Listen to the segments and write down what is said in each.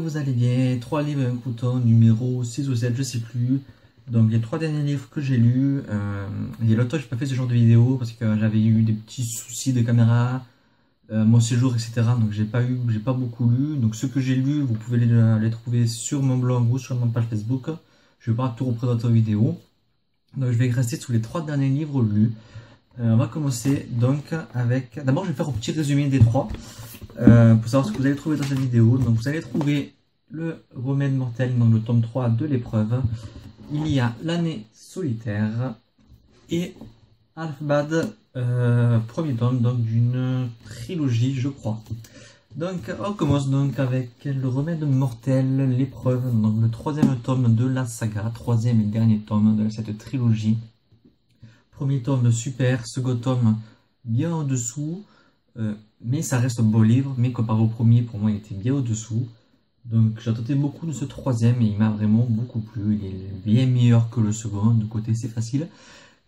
vous allez bien. 3 livres et un couteau, numéro 6 ou 7, je sais plus. Donc les 3 derniers livres que j'ai lus, il y a longtemps que je n'ai pas fait ce genre de vidéo parce que j'avais eu des petits soucis de caméra, mon séjour, etc. Donc j'ai pas beaucoup lu. Donc ceux que j'ai lus, vous pouvez les trouver sur mon blog ou sur ma page Facebook. Je vais pas tout représenter en vidéo. Donc je vais rester sur les 3 derniers livres lus. On va commencer donc avec... D'abord je vais faire un petit résumé des 3 pour savoir ce que vous allez trouver dans cette vidéo. Donc vous allez trouver le remède mortel dans le tome 3 de l'épreuve. Il y a l'année solitaire et Alfbad, premier tome donc d'une trilogie je crois. Donc on commence donc avec le remède mortel, l'épreuve, donc le 3e tome de la saga, 3e et dernier tome de cette trilogie. Premier tome super, second tome bien en dessous, mais ça reste un beau livre, mais comparé au premier, pour moi il était bien au-dessous. Donc j'attendais beaucoup de ce 3e et il m'a vraiment beaucoup plu, il est bien meilleur que le second, de côté c'est facile.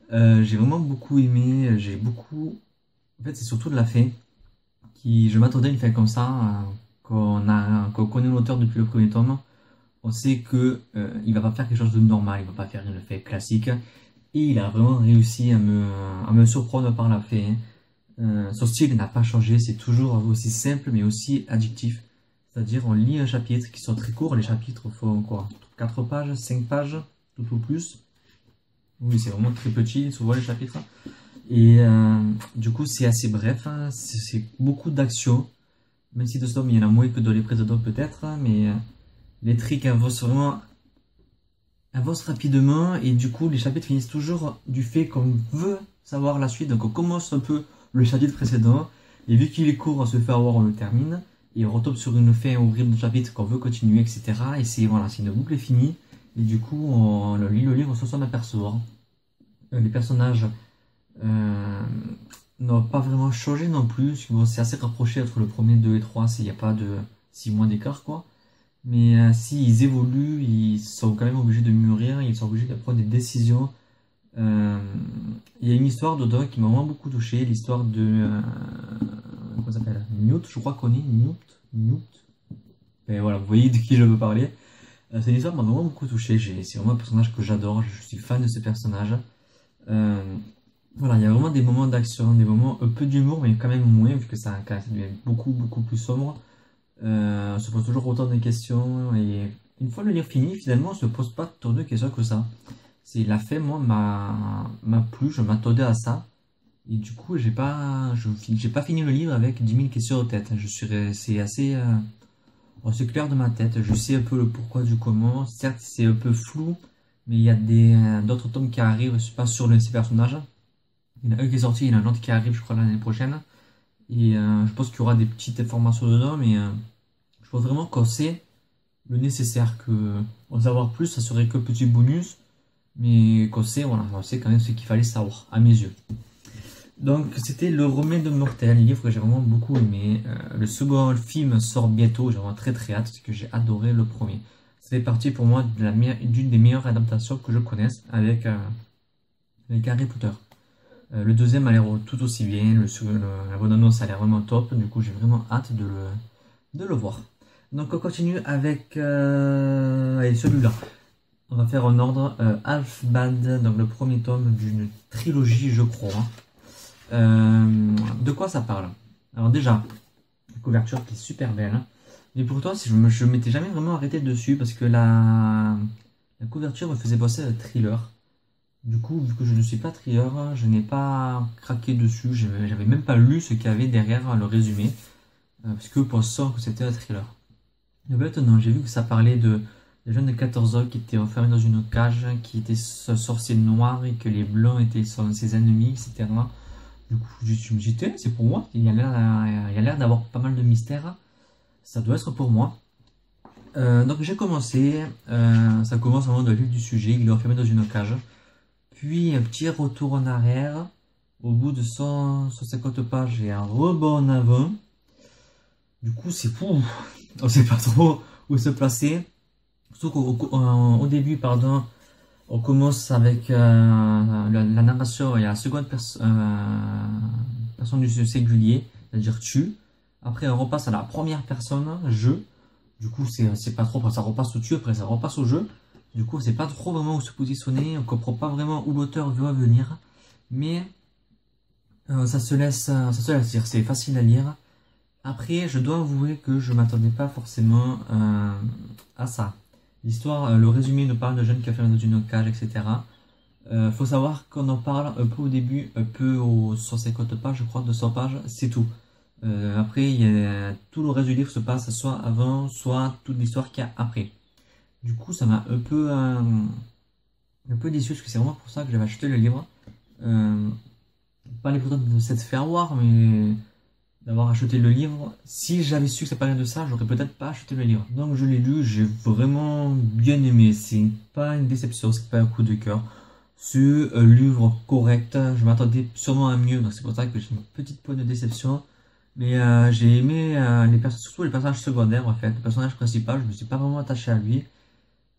J'ai vraiment beaucoup aimé, en fait c'est surtout de la fin, je m'attendais à une fin comme ça, qu'on connaît l'auteur depuis le premier tome. On sait que il va pas faire quelque chose de normal, il va pas faire une fin classique. Et il a vraiment réussi à me surprendre par la fin. Son style n'a pas changé, c'est toujours aussi simple mais aussi addictif. C'est-à-dire on lit un chapitre qui sont très courts, les chapitres font quoi, 4 pages, 5 pages, tout au plus. Oui, c'est vraiment très petit, souvent les chapitres. Et du coup c'est assez bref, hein. C'est beaucoup d'action. Même si de ce tome il y en a moins que dans les précédents peut-être, mais les tricks avancent rapidement et du coup les chapitres finissent toujours du fait qu'on veut savoir la suite. Donc on commence un peu le chapitre précédent et vu qu'il est court on se fait avoir, on le termine et on retombe sur une fin horrible de chapitre qu'on veut continuer, etc. Et c'est voilà, c'est une boucle finie et du coup on lit le livre sans s'en apercevoir. Les personnages n'ont pas vraiment changé non plus, bon, c'est assez rapproché entre le premier, 2 et 3, il n'y a pas de 6 mois d'écart quoi. Mais s'ils évoluent, ils sont quand même obligés de mûrir, ils sont obligés de prendre des décisions. Il y a une histoire dedans qui m'a vraiment beaucoup touché, l'histoire de... comment ça s'appelle, Newt, je crois qu'on est Newt. Et voilà, vous voyez de qui je veux parler. C'est une histoire qui m'a vraiment beaucoup touché, c'est vraiment un personnage que j'adore, je suis fan de ce personnage. Voilà, il y a vraiment des moments d'action, des moments un peu d'humour, mais quand même moins, vu que ça devient beaucoup plus sombre. On se pose toujours autant de questions et une fois le livre fini, finalement on se pose pas tant de questions que ça. C'est la fin, moi, m'a plu, je m'attendais à ça et du coup j'ai pas fini le livre avec 10 000 questions en tête. C'est assez clair de ma tête, je sais un peu le pourquoi du comment. Certes c'est un peu flou, mais il y a d'autres tomes qui arrivent, je sais pas, sur ces personnages. Il y en a un qui est sorti, il y en a un autre qui arrive je crois l'année prochaine et je pense qu'il y aura des petites informations dedans, mais je pense vraiment qu'on sait le nécessaire, que en savoir plus, ça serait que petit bonus, mais qu'on sait, voilà, on sait quand même ce qu'il fallait savoir, à mes yeux. Donc c'était le remède mortel, un livre que j'ai vraiment beaucoup aimé. Le second film sort bientôt, j'ai vraiment très hâte, parce que j'ai adoré le premier. Ça fait partie pour moi d'une des meilleures adaptations que je connaisse avec Harry Potter. Le deuxième a l'air tout aussi bien, la bonne annonce a l'air vraiment top, du coup j'ai vraiment hâte de le voir. Donc on continue avec allez, celui-là. On va faire en ordre Alfbad, donc le premier tome d'une trilogie je crois. De quoi ça parle? Alors déjà, la couverture qui est super belle, mais pourtant je m'étais jamais vraiment arrêté dessus parce que la couverture me faisait penser à un thriller. Du coup, vu que je ne suis pas thriller, je n'ai pas craqué dessus, j'avais même pas lu ce qu'il y avait derrière le résumé, parce que pensant que c'était un thriller. Et maintenant, j'ai vu que ça parlait de jeunes de 14 ans qui étaient enfermés dans une cage, qui étaient sorciers noirs et que les blancs étaient ses ennemis, etc. Du coup, je me suis dit, c'est pour moi, il y a l'air d'avoir pas mal de mystères, ça doit être pour moi. Donc j'ai commencé, ça commence vraiment dans le vif du sujet, il est enfermé dans une cage. Puis un petit retour en arrière, au bout de 150 pages et un rebond en avant. Du coup c'est fou, on sait pas trop où se placer. Surtout qu'au début, pardon, on commence avec la narration et la seconde personne du singulier, c'est-à-dire tu. Après on repasse à la première personne, je. Du coup, c'est pas trop, après, ça repasse au-dessus, après ça repasse au jeu. Du coup, c'est pas trop vraiment où se positionner, on comprend pas vraiment où l'auteur veut venir. Mais ça se laisse dire, c'est facile à lire. Après, je dois avouer que je m'attendais pas forcément à ça. L'histoire, le résumé nous parle de jeunes qui enfermés dans une cage, etc. Faut savoir qu'on en parle un peu au début, un peu aux 150 pages, je crois, 200 pages, c'est tout. Après, tout le reste du livre se passe soit avant, soit toute l'histoire qu'il y a après. Du coup, ça m'a un peu déçu, parce que c'est vraiment pour ça que j'avais acheté le livre. Pas les pourtant de s'être fait avoir, mais d'avoir acheté le livre. Si j'avais su que ça parlait de ça, j'aurais peut-être pas acheté le livre. Donc je l'ai lu, j'ai vraiment bien aimé. C'est pas une déception, c'est pas un coup de cœur. C'est un livre correct. Je m'attendais sûrement à mieux, donc c'est pour ça que j'ai une petite pointe de déception. Mais j'ai aimé surtout les personnages secondaires en fait. Le personnage principal, je me suis pas vraiment attaché à lui.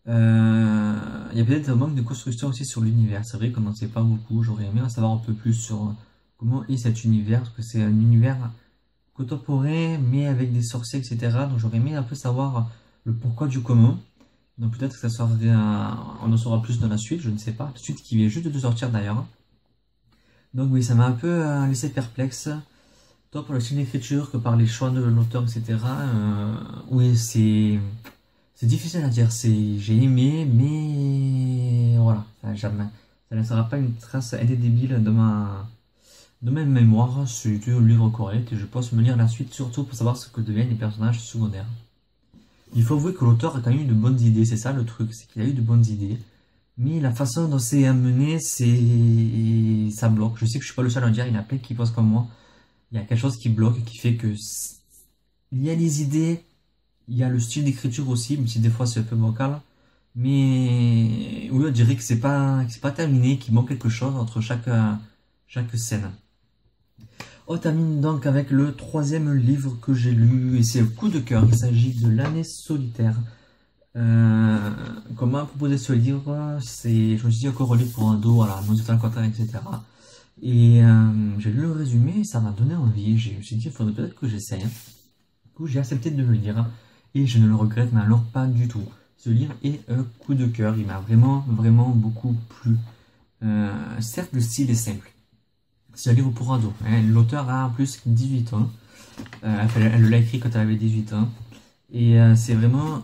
Il y a peut-être un manque de construction aussi sur l'univers. C'est vrai qu'on n'en sait pas beaucoup. J'aurais aimé en savoir un peu plus sur comment est cet univers, parce que c'est un univers contemporain, mais avec des sorciers, etc. Donc j'aurais aimé un peu savoir le pourquoi du comment. Donc peut-être que ça sera, on en saura plus dans la suite, je ne sais pas. La suite qui vient juste de sortir d'ailleurs. Donc oui, ça m'a un peu laissé perplexe. Tant par le style d'écriture que par les choix de l'auteur, etc. Oui, c'est difficile à dire. J'ai aimé, mais voilà, ça ne laissera pas une trace indélébile de ma mémoire. C'est un livre correct et je pense me lire la suite surtout pour savoir ce que deviennent les personnages secondaires. Il faut avouer que l'auteur a quand même eu de bonnes idées, c'est ça le truc, c'est qu'il a eu de bonnes idées. Mais la façon dont c'est amené, ça bloque. Je sais que je suis pas le seul à le dire, il y en a plein qui pensent comme moi. Il y a quelque chose qui bloque, qui fait que il y a les idées, il y a le style d'écriture aussi, même si des fois c'est un peu bancal. Mais oui, on dirait que c'est pas terminé, qu'il manque quelque chose entre chaque scène. On termine donc avec le troisième livre que j'ai lu, et c'est un coup de cœur. Il s'agit de L'année solitaire. Comment m'a proposé ce livre, je me suis dit encore relire pour un dos, voilà, musique dans le contraire, etc. Et j'ai lu le résumé et ça m'a donné envie. Je me suis dit, il faudrait peut-être que j'essaye. Du coup, j'ai accepté de le lire et je ne le regrette, mais alors pas du tout. Ce livre est un coup de cœur, il m'a vraiment, vraiment beaucoup plu. Certes, le style est simple. C'est un livre pour ados. Hein. L'auteur a en plus 18 ans. Elle l'a écrit quand elle avait 18 ans. Et c'est vraiment...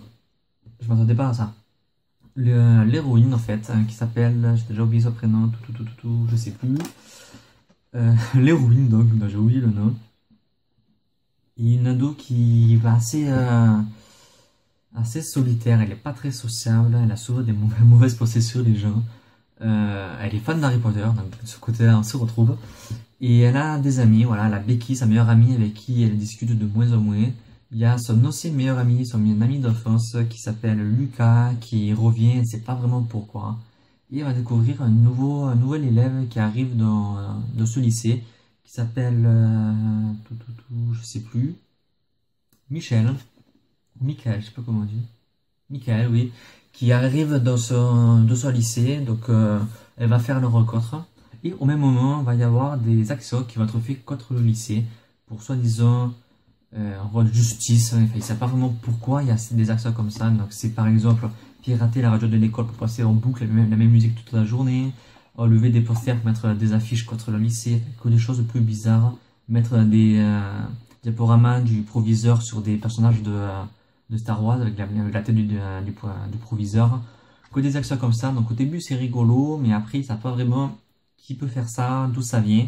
Je m'attendais pas à ça. L'héroïne, en fait, qui s'appelle... J'ai déjà oublié son prénom, je sais plus. L'héroïne, donc, j'ai oublié le nom. Et une ado qui va assez solitaire. Elle est pas très sociable. Elle a souvent des mauvaises pensées sur les gens. Elle est fan d'Harry Potter, donc de ce côté-là on se retrouve. Et elle a des amis, voilà, elle a Becky, sa meilleure amie avec qui elle discute de moins en moins. Il y a son aussi meilleur ami, son ami d'enfance qui s'appelle Lucas, qui revient, elle sait pas vraiment pourquoi. Et elle va découvrir un nouvel élève qui arrive dans ce lycée, qui s'appelle, je sais plus, Michael, je sais pas comment on dit. Michael, oui, qui arrive dans son lycée, donc elle va faire le rencontre. Et au même moment, il va y avoir des actions qui vont être faites contre le lycée, pour soi-disant rendre justice. Enfin, il ne sait pas vraiment pourquoi il y a des actions comme ça. Donc c'est par exemple pirater la radio de l'école pour passer en boucle la même musique toute la journée, enlever des posters pour mettre des affiches contre le lycée, que des choses plus bizarres, mettre des diaporamas du proviseur sur des personnages de Star Wars avec la tête du proviseur, que des actions comme ça. Donc au début c'est rigolo, mais après ça pas vraiment qui peut faire ça, d'où ça vient,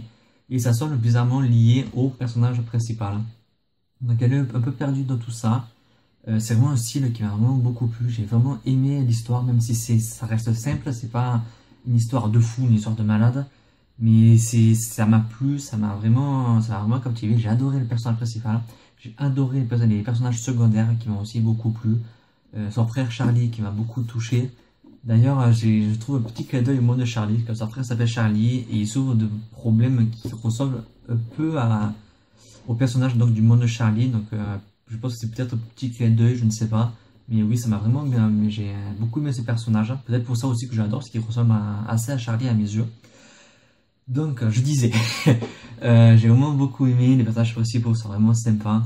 et ça semble bizarrement lié au personnage principal. Donc elle est un peu perdue dans tout ça. C'est vraiment un style qui m'a vraiment beaucoup plu. J'ai vraiment aimé l'histoire, même si ça reste simple, c'est pas une histoire de fou, une histoire de malade, mais ça m'a plu, ça m'a vraiment captivé. J'ai adoré le personnage principal. J'ai adoré les personnages secondaires qui m'ont aussi beaucoup plu. Son frère Charlie qui m'a beaucoup touché. D'ailleurs, je trouve un petit clin d'œil au monde de Charlie, comme son frère s'appelle Charlie et il souffre de problèmes qui ressemblent un peu au personnage donc, du monde de Charlie. Donc je pense que c'est peut-être un petit clin d'œil, je ne sais pas. Mais oui, ça m'a vraiment bien. Mais j'ai beaucoup aimé ce personnage. Peut-être pour ça aussi que j'adore, parce qu'il ressemble assez à Charlie à mes yeux. Donc, je disais, j'ai vraiment beaucoup aimé. Les personnages principaux sont vraiment sympas.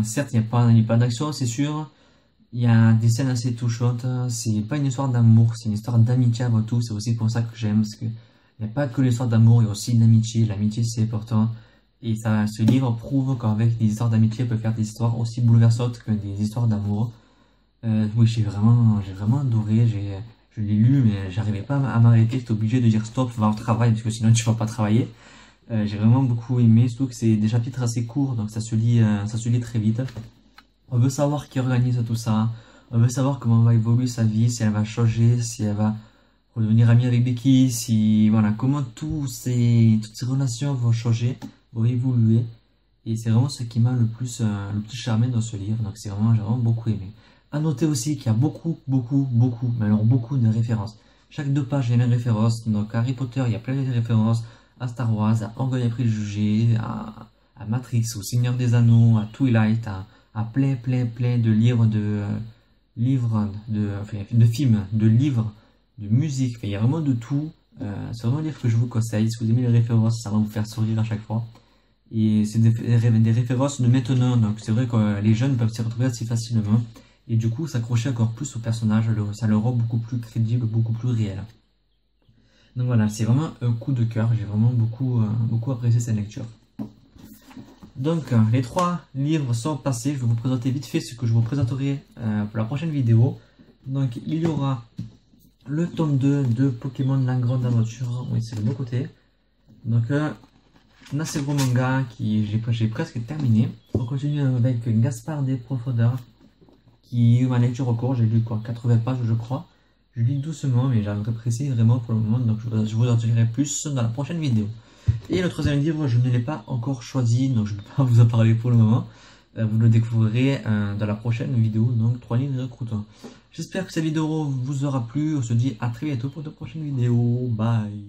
Certes, il n'y a pas d'action, c'est sûr. Il y a des scènes assez touchantes. C'est pas une histoire d'amour, c'est une histoire d'amitié avant tout. C'est aussi pour ça que j'aime, parce que il n'y a pas que l'histoire d'amour, il y a aussi une amitié. L'amitié, c'est important. Et ça, ce livre prouve qu'avec des histoires d'amitié, on peut faire des histoires aussi bouleversantes que des histoires d'amour. Oui, j'ai vraiment adoré. Je l'ai lu, mais j'arrivais pas à m'arrêter. J'étais obligé de dire stop, va au travail, parce que sinon tu vas pas travailler. J'ai vraiment beaucoup aimé, surtout que c'est des chapitres assez courts, donc ça se lit très vite. On veut savoir qui organise tout ça. On veut savoir comment va évoluer sa vie, si elle va changer, si elle va redevenir amie avec Becky, si voilà, comment toutes ces relations vont changer, vont évoluer. Et c'est vraiment ce qui m'a le plus charmé dans ce livre. Donc j'ai vraiment beaucoup aimé. À noter aussi qu'il y a mais alors beaucoup de références. Chaque 2 pages, il y a une référence. Donc à Harry Potter, il y a plein de références. À Star Wars, à Orgueil et Préjugés, à Matrix, au Seigneur des Anneaux, à Twilight, à plein de livres, enfin, de films, de livres, de musique. Enfin, il y a vraiment de tout. C'est vraiment un livre que je vous conseille. Si vous aimez les références, ça va vous faire sourire à chaque fois. Et c'est des références de maintenant, donc c'est vrai que les jeunes peuvent s'y retrouver assez facilement. Et du coup, s'accrocher encore plus au personnage, ça le rend beaucoup plus crédible, beaucoup plus réel. Donc voilà, c'est vraiment un coup de cœur, j'ai vraiment beaucoup apprécié cette lecture. Donc les 3 livres sont passés, je vais vous présenter vite fait ce que je vous présenterai pour la prochaine vidéo. Donc il y aura le tome 2 de Pokémon La Grande Aventure, oui c'est le bon côté. Donc Nasero Manga qui j'ai presque terminé. On continue avec Gaspard des Profondeurs qui est ma lecture au cours, j'ai lu quoi, 80 pages je crois. Je lis doucement mais j'aimerais préciser vraiment pour le moment, donc je vous en dirai plus dans la prochaine vidéo. Et le 3e livre, je ne l'ai pas encore choisi, donc je ne peux pas vous en parler pour le moment. Vous le découvrirez dans la prochaine vidéo, donc 3 livres de croûtons. J'espère que cette vidéo vous aura plu, on se dit à très bientôt pour de prochaines vidéos, bye.